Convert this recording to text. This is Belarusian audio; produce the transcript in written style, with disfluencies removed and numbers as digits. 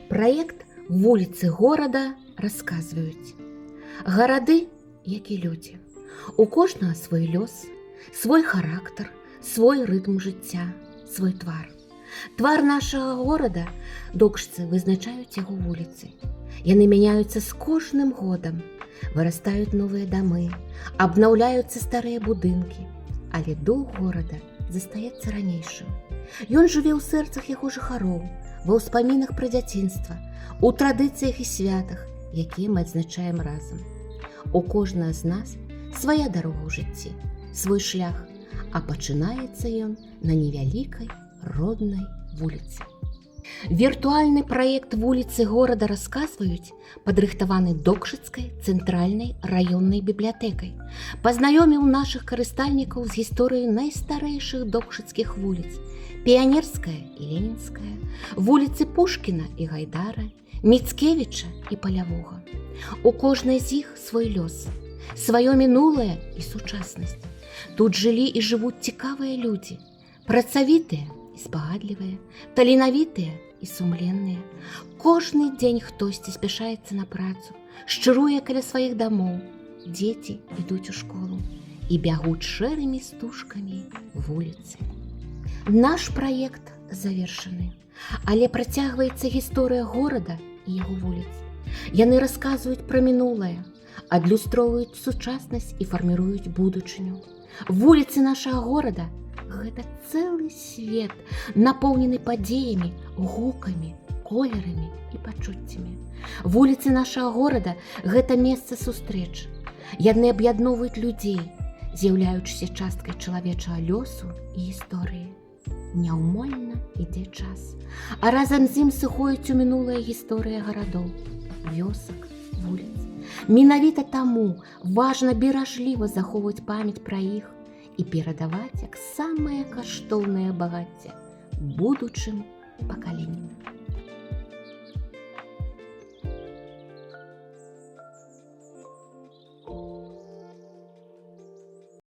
Праект «Вуліцы горада» расказваюць. Гарады, як і людзі. У кожнага свой лёс, свой характар, свой рытм жыцця, свой твар. Твар нашага горада докшцы вызначаюць яго вуліцы. Яны мяняюцца з кожным годам. Вырастаюць новыя дамы, абнаўляюцца старыя будынкі. Але дух горада застаецца ранейшым. Ён жыве ў сэрцах яго жыхароў, ва ўспамінах пра дзяцінства, у традыцыях і святах, якія мы адзначаем разам. У кожнага з нас свая дарога ў жыцці, свой шлях, а пачынаецца ён на невялікай роднай вуліцы. Віртуальны праект «Вуліцы горада» расказваюць падрыхтаваны Докшыцкай цэнтральнай раённай бібліятэкай, пазнаёміў нашых карыстальнікаў з гісторыяй найстарэйшых докшыцкіх вуліц – Піянерская і Ленінская, вуліцы Пушкіна і Гайдара, Міцкевіча і Палявога. У кожнай з іх свой лёс, сваё мінулае і сучаснасць. Тут жылі і жывуць цікавыя людзі, працавітыя і спагадлівыя, таленавітыя і сумленныя. Кожны дзень хтосьці спяшаецца на працу, шчыруе каля сваіх дамоў. Дзеці ідуць у школу і бягуць шэрымі стужкамі вуліцы. Наш праект завершаны, але працягваецца гісторыя горада і яго вуліц. Яны расказваюць пра мінулае, адлюстроўваюць сучаснасць і фарміруюць будучыню. Вуліцы нашага горада – гэта цэлы свет, напоўнены падзеямі, гукамі, колерамі і пачуццямі. Вуліцы нашага горада – гэта месца сустрэч. Яны аб'ядноўваюць людзей, з'яўляючыся часткай чалавечага лёсу і гісторыі. Няўмольна ідзе час, а разам з ім сыходзіць у мінулая гісторыя гарадоў, вёсак, вуліц. Менавіта таму важна беражліва захоўваць памяць пра іх і перадаваць як самае каштоўнае багацце будучым пакаленням.